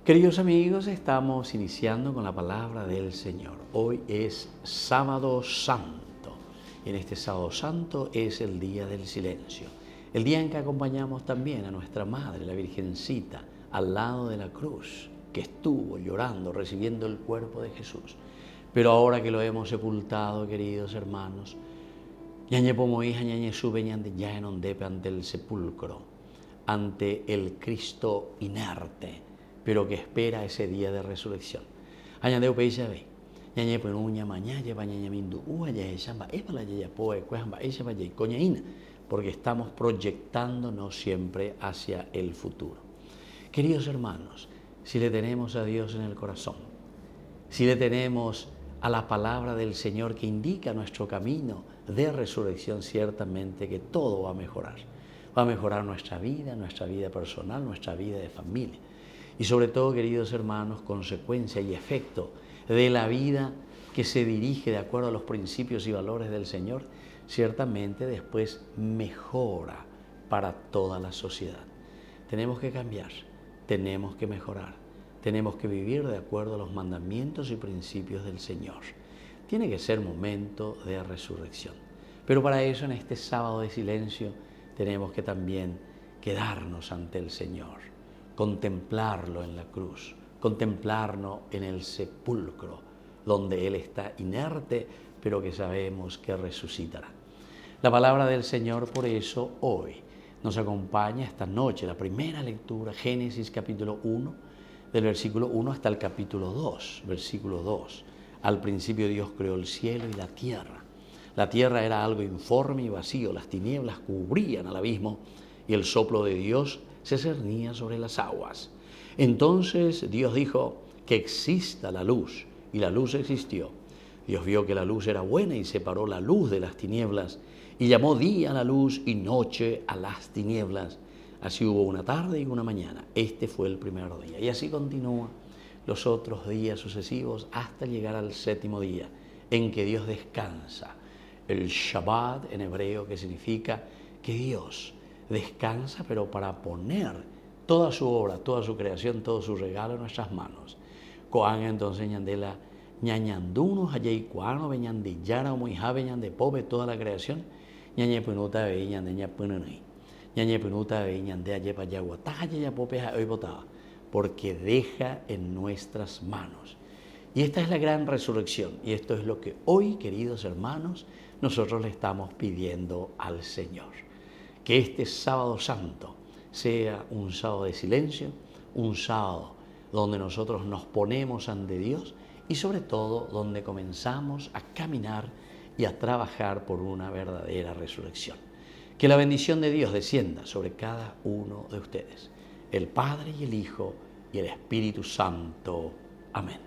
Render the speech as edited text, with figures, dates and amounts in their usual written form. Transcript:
Queridos amigos, estamos iniciando con la palabra del Señor. Hoy es Sábado Santo. Y en este Sábado Santo es el día del silencio. El día en que acompañamos también a nuestra Madre, la Virgencita, al lado de la cruz, que estuvo llorando, recibiendo el cuerpo de Jesús. Pero ahora que lo hemos sepultado, queridos hermanos, ñañe pomo hija, ñañe sube, ñande ya en ondepe ante el sepulcro, ante el Cristo inerte, pero que espera ese día de resurrección. Añandeo peisa ve, ñañe penuña mañana lleva ñañe mindu, uaya echamba, epala ya poe, cuejamba, ella vaya coñaína, porque estamos proyectándonos siempre hacia el futuro. Queridos hermanos, si le tenemos a Dios en el corazón, si le tenemos a la palabra del Señor que indica nuestro camino de resurrección, ciertamente que todo va a mejorar. Va a mejorar nuestra vida personal, nuestra vida de familia. Y sobre todo, queridos hermanos, consecuencia y efecto de la vida que se dirige de acuerdo a los principios y valores del Señor, ciertamente después mejora para toda la sociedad. Tenemos que cambiar, tenemos que mejorar, tenemos que vivir de acuerdo a los mandamientos y principios del Señor. Tiene que ser momento de resurrección. Pero para eso, en este sábado de silencio, tenemos que también quedarnos ante el Señor, contemplarlo en la cruz, contemplarlo en el sepulcro, donde Él está inerte, pero que sabemos que resucitará. La palabra del Señor, por eso, hoy nos acompaña esta noche, la primera lectura, Génesis capítulo 1, del versículo 1 hasta el capítulo 2, versículo 2. Al principio Dios creó el cielo y la tierra. La tierra era algo informe y vacío, las tinieblas cubrían al abismo y el soplo de Dios se cernía sobre las aguas. Entonces Dios dijo que exista la luz, y la luz existió. Dios vio que la luz era buena y separó la luz de las tinieblas, y llamó día a la luz y noche a las tinieblas. Así hubo una tarde y una mañana. Este fue el primer día. Y así continúa los otros días sucesivos hasta llegar al séptimo día, en que Dios descansa. El Shabbat en hebreo, que significa que Dios descansa, pero para poner toda su obra, toda su creación, todo su regalo en nuestras manos. Coan entonces ñandela ñañanduno hayay cuano beñandi yara muy jabeñan de pobre toda la creación ñañe pinuta beñan de ñapununay ñañe pinuta beñan de ayepa yagua taja ya pope hoy botaba, porque deja en nuestras manos. Y esta es la gran resurrección, y esto es lo que hoy, queridos hermanos, nosotros le estamos pidiendo al Señor. Que este sábado santo sea un sábado de silencio, un sábado donde nosotros nos ponemos ante Dios y sobre todo donde comenzamos a caminar y a trabajar por una verdadera resurrección. Que la bendición de Dios descienda sobre cada uno de ustedes, el Padre y el Hijo y el Espíritu Santo. Amén.